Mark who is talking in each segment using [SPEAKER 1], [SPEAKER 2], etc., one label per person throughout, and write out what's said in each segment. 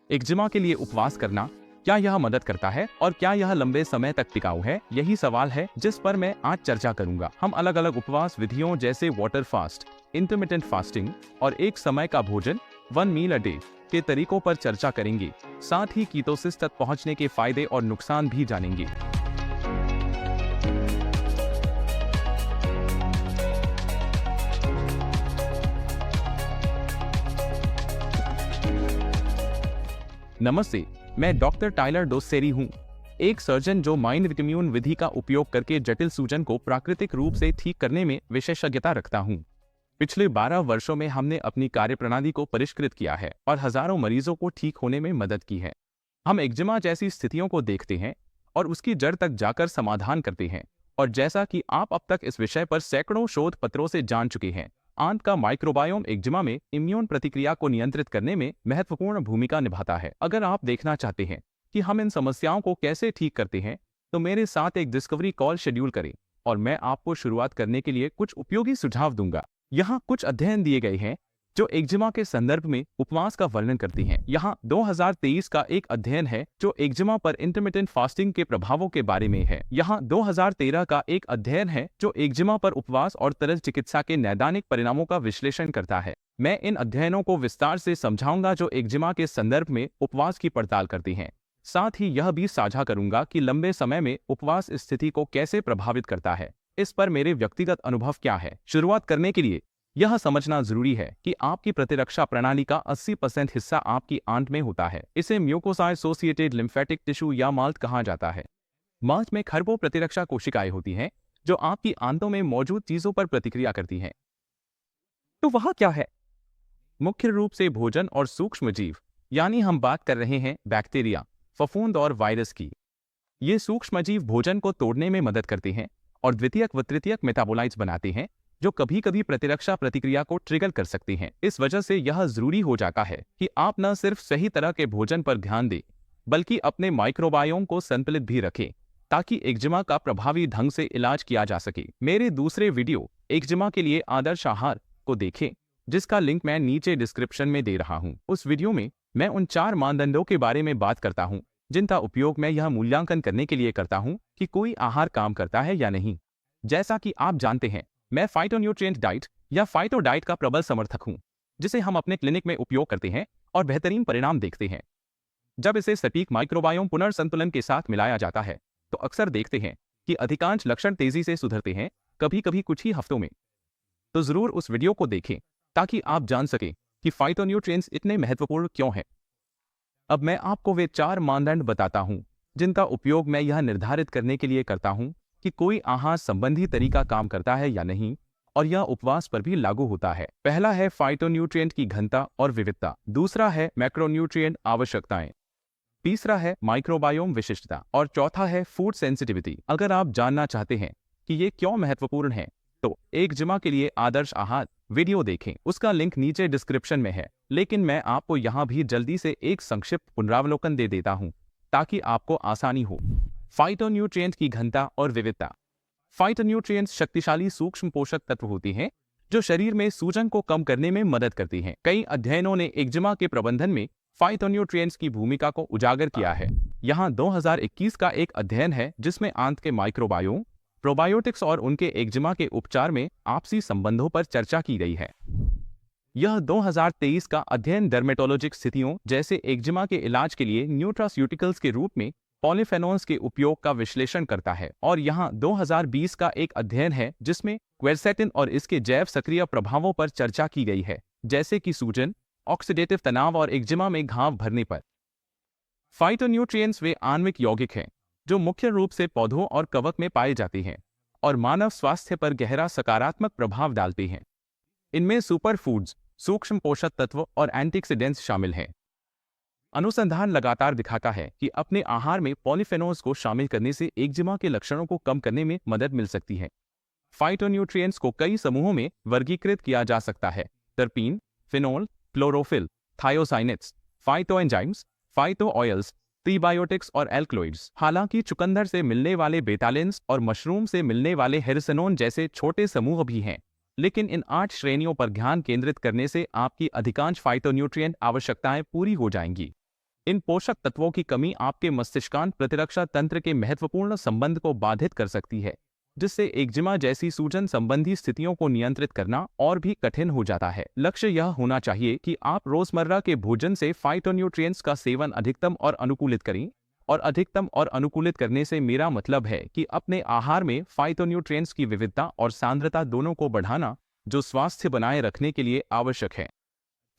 [SPEAKER 1] Eczema के लिए उपवास करना, क्या यह मदद करता है और क्या यह लंबे समय तक टिकाऊ है? यही सवाल है जिस पर मैं आज चर्चा करूंगा। हम अलग अलग उपवास विधियों जैसे वाटर फास्ट, इंटरमिटेंट फास्टिंग और एक समय का भोजन 1 मील अ डे के तरीकों पर चर्चा करेंगे। साथ ही कीटोसिस तक पहुंचने के फायदे और नुकसान भी जानेंगे। नमस्ते, मैं डॉक्टर टाइलर डोसेरी हूँ, एक सर्जन जो माइंड विटामिन विधि का उपयोग करके जटिल सूजन को प्राकृतिक रूप से ठीक करने में विशेषज्ञता रखता हूँ। पिछले 12 वर्षों में हमने अपनी कार्यप्रणाली को परिष्कृत किया है और हजारों मरीजों को ठीक होने में मदद की है। हम एक्जिमा जैसी स्थितियों को देखते हैं और उसकी जड़ तक जाकर समाधान करते हैं। और जैसा कि आप अब तक इस विषय पर सैकड़ों शोध पत्रों से जान चुके हैं, आंत का माइक्रोबायोम एक्जिमा में इम्यून प्रतिक्रिया को नियंत्रित करने में महत्वपूर्ण भूमिका निभाता है। अगर आप देखना चाहते हैं कि हम इन समस्याओं को कैसे ठीक करते हैं, तो मेरे साथ एक डिस्कवरी कॉल शेड्यूल करें और मैं आपको शुरुआत करने के लिए कुछ उपयोगी सुझाव दूंगा। यहाँ कुछ अध्ययन दिए गए हैं जो एक्जिमा के संदर्भ में उपवास का वर्णन करती हैं। यहाँ 2023 का एक अध्ययन है जो एक्जिमा पर इंटरमिटेंट फास्टिंग के प्रभावों के बारे में है। यहाँ 2013 का एक अध्ययन है जो एक्जिमा पर उपवास और तरल चिकित्सा के नैदानिक परिणामों का विश्लेषण करता है। मैं इन अध्ययनों को विस्तार से समझाऊंगा जो एक्जिमा के संदर्भ में उपवास की पड़ताल करती हैं। साथ ही यह भी साझा करूंगा कि लंबे समय में उपवास स्थिति को कैसे प्रभावित करता है, इस पर मेरे व्यक्तिगत अनुभव क्या है। शुरुआत करने के लिए यह समझना जरूरी है कि आपकी प्रतिरक्षा प्रणाली का 80% हिस्सा आपकी आंत में होता है। इसे म्यूकोसा एसोसिएटेड लिम्फेटिक टिश्यू या माल्ट कहा जाता है। माल्ट में खरबों प्रतिरक्षा कोशिकाएं होती हैं जो आपकी आंतों में मौजूद चीजों पर प्रतिक्रिया करती हैं। तो वह क्या है? मुख्य रूप से भोजन और सूक्ष्म जीव, यानी हम बात कर रहे हैं बैक्टीरिया, फफूंद और वायरस की। ये सूक्ष्म जीव भोजन को तोड़ने में मदद करते हैं और द्वितीयक व तृतीयक मेटाबोलाइट्स बनाते हैं जो कभी कभी प्रतिरक्षा प्रतिक्रिया को ट्रिगर कर सकती हैं। इस वजह से यह जरूरी हो जाता है कि आप न सिर्फ सही तरह के भोजन पर ध्यान दें, बल्कि अपने माइक्रोबायोम को संतुलित भी रखें ताकि एक्जिमा का प्रभावी ढंग से इलाज किया जा सके। मेरे दूसरे वीडियो एक्जिमा के लिए आदर्श आहार को देखें, जिसका लिंक मैं नीचे डिस्क्रिप्शन में दे रहा हूँ। उस वीडियो में मैं उन 4 मानदंडों के बारे में बात करता हूँ जिनका उपयोग मैं यह मूल्यांकन करने के लिए करता हूँ कि कोई आहार काम करता है या नहीं। जैसा कि आप जानते हैं, मैं फाइटोन्यूट्रिएंट डाइट या फाइटो डाइट का प्रबल समर्थक हूं, जिसे हम अपने क्लिनिक में उपयोग करते हैं और बेहतरीन परिणाम देखते हैं। जब इसे सटीक माइक्रोबायोम पुनर्संतुलन के साथ मिलाया जाता है, तो अक्सर देखते हैं कि अधिकांश लक्षण तेजी से सुधरते हैं, कभी कभी कुछ ही हफ्तों में। तो जरूर उस वीडियो को देखें ताकि आप जान सकें कि फाइटोन्यूट्रिएंट्स इतने महत्वपूर्ण क्यों हैं। अब मैं आपको वे 4 मानदंड बताता हूं जिनका उपयोग मैं यह निर्धारित करने के लिए करता हूं कि कोई आहार संबंधी तरीका काम करता है या नहीं, और यह उपवास पर भी लागू होता है। पहला है फाइटोन्यूट्रिएंट की घनता और विविधता। दूसरा है मैक्रोन्यूट्रिएंट आवश्यकताएं। तीसरा है माइक्रोबायोम विशिष्टता और चौथा है फूड सेंसिटिविटी। अगर आप जानना चाहते हैं कि ये क्यों महत्वपूर्ण है, तो एक्जिमा के लिए आदर्श आहार वीडियो देखें, उसका लिंक नीचे डिस्क्रिप्शन में है। लेकिन मैं आपको यहाँ भी जल्दी से एक संक्षिप्त पुनरावलोकन दे देता हूँ ताकि आपको आसानी हो। फाइटोन्यूट्रिएंट की घनता और विविधता। फाइटोन्यूट्रिएंट्स शक्तिशाली सूक्ष्म पोषक तत्व होती हैं जो शरीर में सूजन को कम करने में मदद करती हैं। कई अध्ययनों ने एक्जिमा के प्रबंधन में फाइटोन्यूट्रिएंट्स की भूमिका को उजागर किया है। यहाँ 2021 का एक अध्ययन है जिसमें आंत के माइक्रोबायोम, प्रोबायोटिक्स और उनके एक्जिमा के उपचार में आपसी संबंधों पर चर्चा की गई है। यह 2023 का अध्ययन डर्मेटोलॉजिक स्थितियों जैसे एक्जिमा के इलाज के लिए न्यूट्रास्यूटिकल्स के रूप में पॉलीफेनोल्स के उपयोग का विश्लेषण करता है। और यहाँ 2020 का एक अध्ययन है जिसमें क्वेरसेटिन और इसके जैव सक्रिय प्रभावों पर चर्चा की गई है, जैसे कि सूजन, ऑक्सीडेटिव तनाव और एक्जिमा में घाव भरने पर। फाइटोन्यूट्रिएंट्स वे आणविक यौगिक हैं जो मुख्य रूप से पौधों और कवक में पाए जाते हैं और मानव स्वास्थ्य पर गहरा सकारात्मक प्रभाव डालते हैं। इनमें सुपरफूड्स, सूक्ष्म पोषक तत्व और एंटीऑक्सीडेंट्स शामिल हैं। अनुसंधान लगातार दिखाता है कि अपने आहार में पॉलीफेनोल्स को शामिल करने से एक्जिमा के लक्षणों को कम करने में मदद मिल सकती है। फाइटोन्यूट्रिएंट्स को कई समूहों में वर्गीकृत किया जा सकता है: terpene, phenol, chlorophyll, thiocyanates, phytoenzymes, phyto oils, prebiotics और एल्कलॉइड्स। हालांकि चुकंदर से मिलने वाले बेटालिन्स और मशरूम से मिलने वाले हेरिसिनोन जैसे छोटे समूह भी हैं, लेकिन इन 8 श्रेणियों पर ध्यान केंद्रित करने से आपकी अधिकांश फाइटोन्यूट्रिएंट आवश्यकताएं पूरी हो जाएंगी। इन पोषक तत्वों की कमी आपके मस्तिष्कांत प्रतिरक्षा तंत्र के महत्वपूर्ण संबंध को बाधित कर सकती है, जिससे एक्जिमा जैसी सूजन संबंधी स्थितियों को नियंत्रित करना और भी कठिन हो जाता है। लक्ष्य यह होना चाहिए कि आप रोजमर्रा के भोजन से फाइटोन्यूट्रिएंट्स का सेवन अधिकतम और अनुकूलित करें, और अधिकतम और अनुकूलित करने से मेरा मतलब है कि अपने आहार में फाइटोन्यूट्रिएंट्स की विविधता और सांद्रता दोनों को बढ़ाना, जो स्वास्थ्य बनाए रखने के लिए आवश्यक है।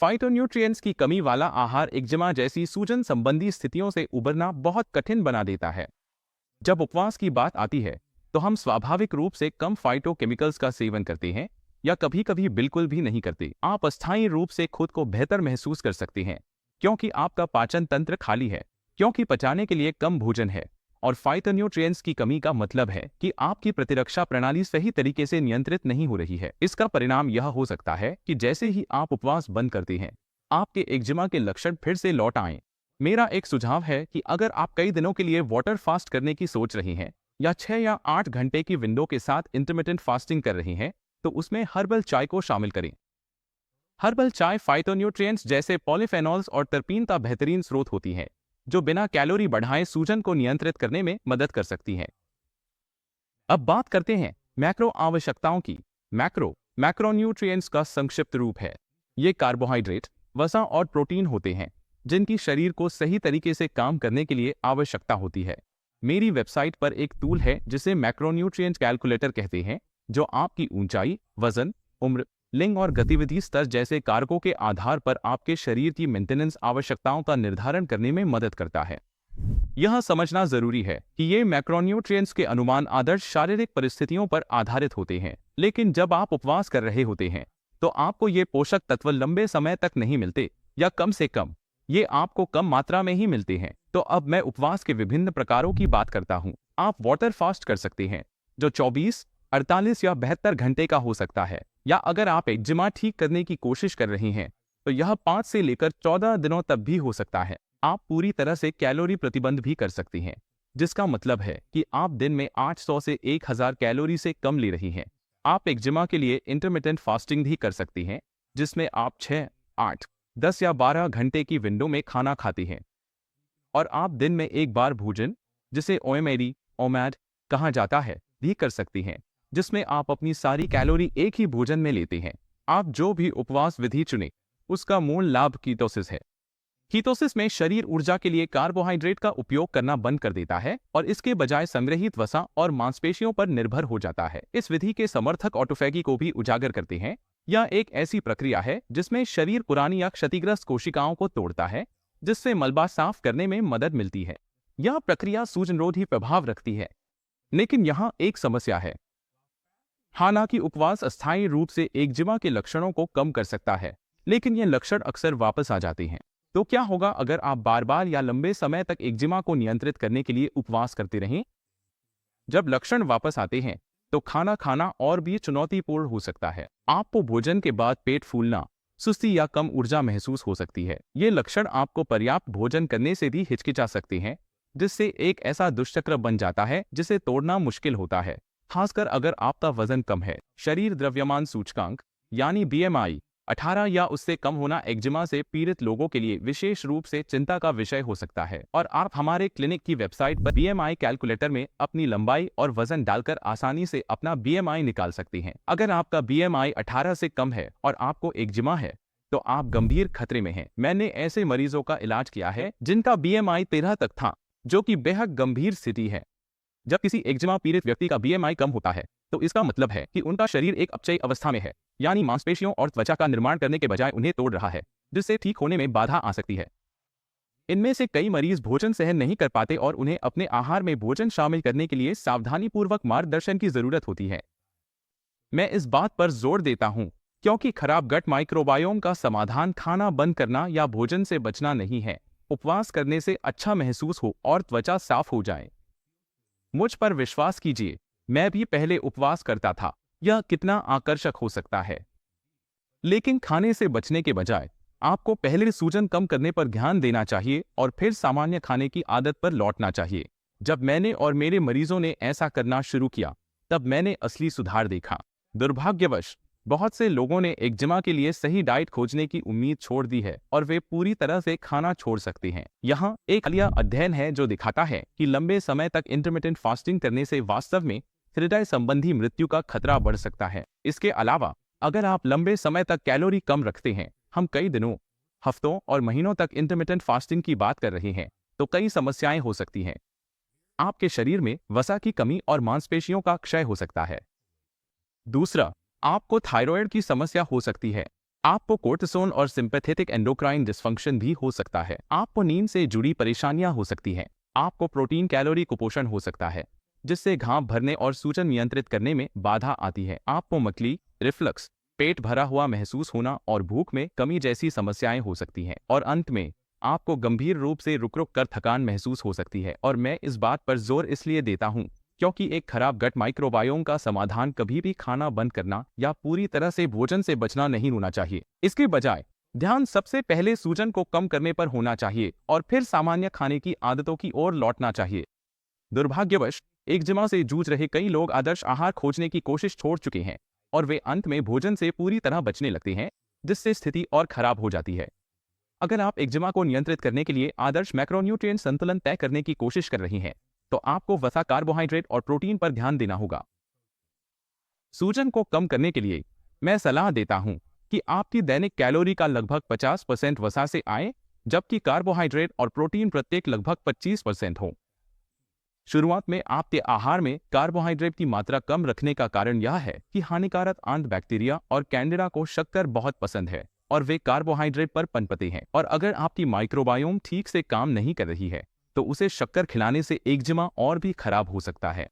[SPEAKER 1] फाइटोन्यूट्रिएंट्स की कमी वाला आहार एक्जिमा जैसी सूजन संबंधी स्थितियों से उबरना बहुत कठिन बना देता है। जब उपवास की बात आती है तो हम स्वाभाविक रूप से कम फाइटोकेमिकल्स का सेवन करते हैं या कभी कभी बिल्कुल भी नहीं करते। आप अस्थायी रूप से खुद को बेहतर महसूस कर सकते हैं क्योंकि आपका पाचन तंत्र खाली है, क्योंकि पचाने के लिए कम भोजन है, और फाइटोन्यूट्रिएंट्स की कमी का मतलब है कि आपकी प्रतिरक्षा प्रणाली सही तरीके से नियंत्रित नहीं हो रही है। इसका परिणाम यह हो सकता है कि जैसे ही आप उपवास बंद करते हैं, आपके एक्जिमा के लक्षण फिर से लौट आएं। मेरा एक सुझाव है कि अगर आप कई दिनों के लिए वाटर फास्ट करने की सोच रहे हैं या 6 या 8 घंटे की विंडो के साथ इंटरमिटेंट फास्टिंग कर रहे हैं, तो उसमें हर्बल चाय को शामिल करें। हर्बल चाय फाइटोन्यूट्रिएंट्स जैसे पॉलीफेनॉल्स और टर्पीन का बेहतरीन स्रोत होती है, जो बिना कैलोरी बढ़ाए सूजन को नियंत्रित करने में मदद कर सकती है। अब बात करते हैं मैक्रो आवश्यकताओं की। मैक्रोन्यूट्रिएंट्स का संक्षिप्त रूप है। ये कार्बोहाइड्रेट, वसा और प्रोटीन होते हैं जिनकी शरीर को सही तरीके से काम करने के लिए आवश्यकता होती है। मेरी वेबसाइट पर एक टूल है जिसे मैक्रोन्यूट्रिएंट कैलकुलेटर कहते हैं, जो आपकी ऊंचाई, वजन, उम्र, लिंग और गतिविधि स्तर जैसे कारकों के आधार पर आपके शरीर की मेंटेनेंस आवश्यकताओं का निर्धारण करने में मदद करता है। यह समझना जरूरी है कि ये मैक्रोन्यूट्रिएंट्स के अनुमान आदर्श शारीरिक परिस्थितियों पर आधारित होते हैं, लेकिन जब आप उपवास कर रहे होते हैं तो आपको ये पोषक तत्व लंबे समय तक नहीं मिलते, या कम से कम ये आपको कम मात्रा में ही मिलते हैं। तो अब मैं उपवास के विभिन्न प्रकारों की बात करता हूँ। आप वाटर फास्ट कर सकते हैं, जो 24, 48 या 72 घंटे का हो सकता है, या अगर आप एक्जिमा ठीक करने की कोशिश कर रहे हैं तो यह 5 से लेकर 14 दिनों तक भी हो सकता है। आप पूरी तरह से कैलोरी प्रतिबंध भी कर सकते हैं, जिसका मतलब है कि आप दिन में 800 से 1000 कैलोरी से कम ले रही हैं। आप एक्जिमा के लिए इंटरमिटेंट फास्टिंग भी कर सकती हैं, जिसमें आप 6, 8, 10 या 12 घंटे की विंडो में खाना खाती हैं, और आप दिन में एक बार भोजन, जिसे ओमैड कहा जाता है, भी कर सकती हैं, जिसमें आप अपनी सारी कैलोरी एक ही भोजन में लेते हैं। आप जो भी उपवास विधि चुने, उसका मूल लाभ कीटोसिस है। कीटोसिस में शरीर ऊर्जा के लिए कार्बोहाइड्रेट का उपयोग करना बंद कर देता है और इसके बजाय संग्रहित वसा और मांसपेशियों पर निर्भर हो जाता है। इस विधि के समर्थक ऑटोफैगी को भी उजागर करते हैं। यह एक ऐसी प्रक्रिया है जिसमें शरीर पुरानी या क्षतिग्रस्त कोशिकाओं को तोड़ता है, जिससे मलबा साफ करने में मदद मिलती है। यह प्रक्रिया सूजनरोधी प्रभाव रखती है, लेकिन यहाँ एक समस्या है। हालांकि उपवास अस्थायी रूप से एक्जिमा के लक्षणों को कम कर सकता है, लेकिन ये लक्षण अक्सर वापस आ जाते हैं। तो क्या होगा अगर आप बार बार या लंबे समय तक एक्जिमा को नियंत्रित करने के लिए उपवास करते रहें? जब लक्षण वापस आते हैं तो खाना खाना और भी चुनौतीपूर्ण हो सकता है। आपको भोजन के बाद पेट फूलना, सुस्ती या कम ऊर्जा महसूस हो सकती है। ये लक्षण आपको पर्याप्त भोजन करने से भी हिचकिचा सकते हैं, जिससे एक ऐसा दुष्चक्र बन जाता है जिसे तोड़ना मुश्किल होता है, खासकर अगर आपका वजन कम है। शरीर द्रव्यमान सूचकांक यानी BMI 18 या उससे कम होना एक्जिमा से पीड़ित लोगों के लिए विशेष रूप से चिंता का विषय हो सकता है, और आप हमारे क्लिनिक की वेबसाइट पर BMI कैलकुलेटर में अपनी लंबाई और वजन डालकर आसानी से अपना BMI निकाल सकती हैं। अगर आपका BMI 18 से कम है और आपको एक्जिमा है तो आप गंभीर खतरे में हैं। मैंने ऐसे मरीजों का इलाज किया है जिनका BMI 13 तक था, जो कि बेहद गंभीर स्थिति है। जब किसी एक्जिमा पीड़ित व्यक्ति का BMI कम होता है तो इसका मतलब है कि उनका शरीर एक अपचयी अवस्था में है, यानी मांसपेशियों और त्वचा का निर्माण करने के बजाय उन्हें तोड़ रहा है, जिससे ठीक होने में बाधा आ सकती है। इनमें से कई मरीज भोजन सहन नहीं कर पाते और उन्हें अपने आहार में भोजन शामिल करने के लिए सावधानीपूर्वक मार्गदर्शन की जरूरत होती है। मैं इस बात पर जोर देता हूं क्योंकि खराब गट माइक्रोबायोम का समाधान खाना बंद करना या भोजन से बचना नहीं है। उपवास करने से अच्छा महसूस हो और त्वचा साफ हो जाए। मुझ पर विश्वास कीजिए, मैं भी पहले उपवास करता था। यह कितना आकर्षक हो सकता है। लेकिन खाने से बचने के बजाय आपको पहले सूजन कम करने पर ध्यान देना चाहिए और फिर सामान्य खाने की आदत पर लौटना चाहिए। जब मैंने और मेरे मरीजों ने ऐसा करना शुरू किया, तब मैंने असली सुधार देखा। दुर्भाग्यवश बहुत से लोगों ने एक्जिमा के लिए सही डाइट खोजने की उम्मीद छोड़ दी है और वे पूरी तरह से खाना छोड़ सकते हैं। यहाँ एक हालिया अध्ययन है जो दिखाता है कि लंबे समय तक इंटरमिटेंट फास्टिंग करने से वास्तव में हृदय संबंधी मृत्यु का खतरा बढ़ सकता है। इसके अलावा अगर आप लंबे समय तक कैलोरी कम रखते हैं, हम कई दिनों, हफ्तों और महीनों तक इंटरमिटेंट फास्टिंग की बात कर रहे हैं, तो कई समस्याएं हो सकती हैं। आपके शरीर में वसा की कमी और मांसपेशियों का क्षय हो सकता है। दूसरा, आपको थायराइड की समस्या हो सकती है। आपको कोर्टिसोन और सिंपैथेटिक एंडोक्राइन डिसफंक्शन भी हो सकता है। आपको नींद से जुड़ी परेशानियां हो सकती हैं। आपको प्रोटीन कैलोरी कुपोषण हो सकता है, जिससे घाव भरने और सूजन नियंत्रित करने में बाधा आती है। आपको मकली, रिफ्लक्स, पेट भरा हुआ महसूस होना और भूख में कमी जैसी समस्याएं हो सकती हैं। और अंत में आपको गंभीर रूप से रुक रुक कर थकान महसूस हो सकती है। और मैं इस बात पर जोर इसलिए देता हूं क्योंकि एक खराब गट माइक्रोबायोम का समाधान कभी भी खाना बंद करना या पूरी तरह से भोजन से बचना नहीं होना चाहिए। इसके बजाय ध्यान सबसे पहले सूजन को कम करने पर होना चाहिए और फिर सामान्य खाने की आदतों की ओर लौटना चाहिए। दुर्भाग्यवश एक्जिमा से जूझ रहे कई लोग आदर्श आहार खोजने की कोशिश छोड़ चुके हैं और वे अंत में भोजन से पूरी तरह बचने लगते हैं, जिससे स्थिति और खराब हो जाती है। अगर आप एक्जिमा को नियंत्रित करने के लिए आदर्श मैक्रोन्यूट्रिएंट संतुलन तय करने की कोशिश कर रही हैं, तो आपको वसा, कार्बोहाइड्रेट और प्रोटीन पर ध्यान देना होगा। सूजन को कम करने के लिए मैं सलाह देता हूं कि आपकी दैनिक कैलोरी का लगभग 50% वसा से आए, जबकि कार्बोहाइड्रेट और प्रोटीन प्रत्येक लगभग 25% हो। शुरुआत में आपके आहार में कार्बोहाइड्रेट की मात्रा कम रखने का कारण यह है कि हानिकारक आंत बैक्टीरिया और कैंडिडा को शक्कर बहुत पसंद है और वे कार्बोहाइड्रेट पर पनपते हैं। और अगर आपकी माइक्रोबायोम ठीक से काम नहीं कर रही है, तो उसे शक्कर खिलाने से एक्जिमा और भी खराब हो सकता है।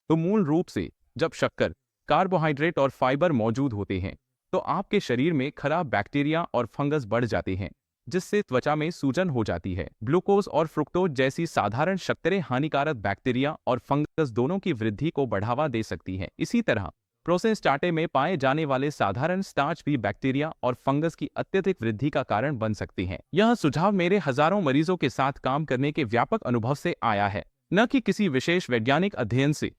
[SPEAKER 1] तो मूल रूप से जब शक्कर, कार्बोहाइड्रेट और फाइबर मौजूद होते हैं, तो आपके शरीर में खराब बैक्टीरिया और फंगस बढ़ जाते हैं, जिससे त्वचा में सूजन हो जाती है। ग्लूकोज और फ्रुक्टोज जैसी साधारण शक्करें हानिकारक बैक्टीरिया और फंगस दोनों की वृद्धि को बढ़ावा दे सकती हैं। इसी तरह प्रोसेस्ड आटे में पाए जाने वाले साधारण स्टार्च भी बैक्टीरिया और फंगस की अत्यधिक वृद्धि का कारण बन सकते हैं। यह सुझाव मेरे हजारों मरीजों के साथ काम करने के व्यापक अनुभव से आया है, न कि किसी विशेष वैज्ञानिक अध्ययन से।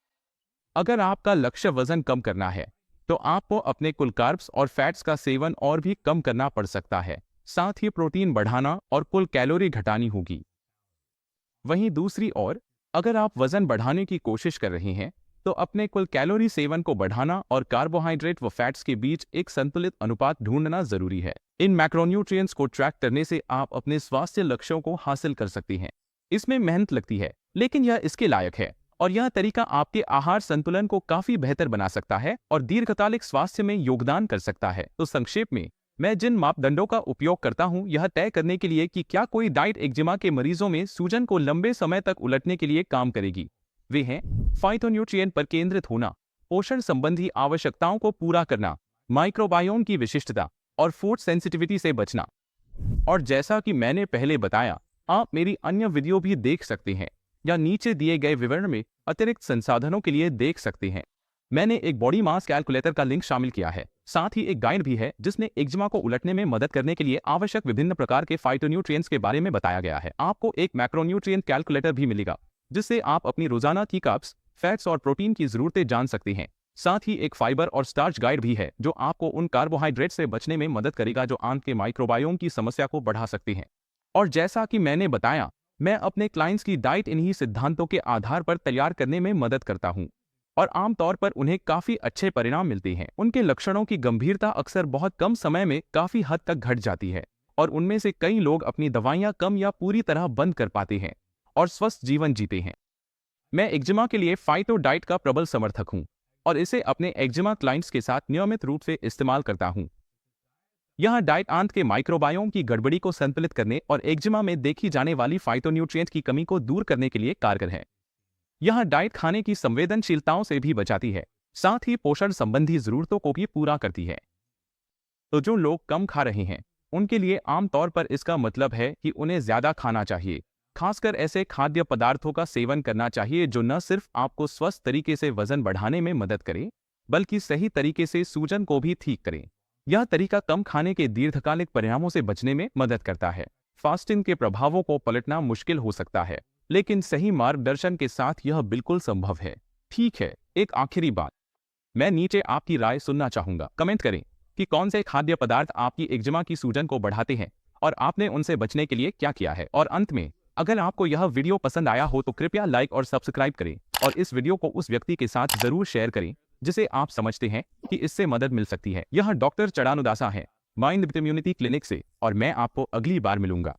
[SPEAKER 1] अगर आपका लक्ष्य वजन कम करना है, तो आपको अपने कुल कार्ब्स और फैट्स का सेवन और भी कम करना पड़ सकता है। साथ ही प्रोटीन बढ़ाना और कुल कैलोरी घटानी होगी। वहीं दूसरी ओर, अगर आप वजन बढ़ाने की कोशिश कर रहे हैं, तो अपने कुल कैलोरी सेवन को बढ़ाना और कार्बोहाइड्रेट व फैट्स के बीच एक संतुलित अनुपात ढूंढना जरूरी है। इन मैक्रोन्यूट्रिएंट्स को ट्रैक करने से आप अपने स्वास्थ्य लक्ष्यों को हासिल कर सकते हैं। इसमें मेहनत लगती है, लेकिन यह इसके लायक है और यह तरीका आपके आहार संतुलन को काफी बेहतर बना सकता है और दीर्घकालिक स्वास्थ्य में योगदान कर सकता है। तो संक्षेप में, मैं जिन मापदंडों का उपयोग करता हूं यह तय करने के लिए कि क्या कोई डाइट एक्जिमा के मरीजों में सूजन को लंबे समय तक उलटने के लिए काम करेगी, वे हैं फाइटोन्यूट्रिएंट पर केंद्रित होना, पोषण संबंधी आवश्यकताओं को पूरा करना, माइक्रोबायोम की विशिष्टता और फूड सेंसिटिविटी से बचना। और जैसा कि मैंने पहले बताया, आप मेरी अन्य वीडियो भी देख सकते हैं या नीचे दिए गए विवरण में अतिरिक्त संसाधनों के लिए देख सकते हैं। मैंने एक बॉडी मास कैलकुलेटर का लिंक शामिल किया है। साथ ही एक गाइड भी है जिसमें एक्जिमा को उलटने में मदद करने के लिए आवश्यक विभिन्न प्रकार के फाइटोन्यूट्रिएंट्स के बारे में बताया गया है। आपको एक मैक्रोन्यूट्रिएंट कैलकुलेटर भी मिलेगा, जिससे आप अपनी रोजाना की कार्ब्स, फैट्स और प्रोटीन की जरूरतें जान सकते हैं। साथ ही एक फाइबर और स्टार्च गाइड भी है जो आपको उन कार्बोहाइड्रेट से बचने में मदद करेगा जो आंत के माइक्रोबायोम की समस्या को बढ़ा सकते हैं। और जैसा कि मैंने बताया, मैं अपने क्लाइंट्स की डाइट इन्हीं सिद्धांतों के आधार पर तैयार करने में मदद करता हूं और आमतौर पर उन्हें काफी अच्छे परिणाम मिलते हैं। उनके लक्षणों की गंभीरता अक्सर बहुत कम समय में काफी हद तक घट जाती है और उनमें से कई लोग अपनी दवाइयां कम या पूरी तरह बंद कर पाते हैं और स्वस्थ जीवन जीते हैं। मैं एक्जिमा के लिए फाइटो डाइट का प्रबल समर्थक हूं और इसे अपने एक्जिमा क्लाइंट्स के साथ नियमित रूप से इस्तेमाल करता हूं। यह डाइट आंत के माइक्रोबायोम की गड़बड़ी को संतुलित करने और एक्जिमा में देखी जाने वाली फाइटोन्यूट्रिएंट की कमी को दूर करने के लिए कारगर है। यह डाइट खाने की संवेदनशीलताओं से भी बचाती है, साथ ही पोषण संबंधी जरूरतों को भी पूरा करती है। तो जो लोग कम खा रहे हैं, उनके लिए आमतौर पर इसका मतलब है कि उन्हें ज्यादा खाना चाहिए। खासकर ऐसे खाद्य पदार्थों का सेवन करना चाहिए जो न सिर्फ आपको स्वस्थ तरीके से वजन बढ़ाने में मदद करें, बल्कि सही तरीके से सूजन को भी ठीक करें। यह तरीका कम खाने के दीर्घकालिक परिणामों से बचने में मदद करता है। फास्टिंग के प्रभावों को पलटना मुश्किल हो सकता है, लेकिन सही मार्गदर्शन के साथ यह बिल्कुल संभव है। ठीक है, एक आखिरी बात, मैं नीचे आपकी राय सुनना चाहूंगा। कमेंट करें कि कौन से खाद्य पदार्थ आपकी एक्जिमा की सूजन को बढ़ाते हैं और आपने उनसे बचने के लिए क्या किया है। और अंत में, अगर आपको यह वीडियो पसंद आया हो तो कृपया लाइक और सब्सक्राइब करें और इस वीडियो को उस व्यक्ति के साथ जरूर शेयर करें जिसे आप समझते हैं कि इससे मदद मिल सकती है। यह डॉक्टर चढ़ानुदासा है, माइंड विद इम्यूनिटी क्लिनिक से, और मैं आपको अगली बार मिलूंगा।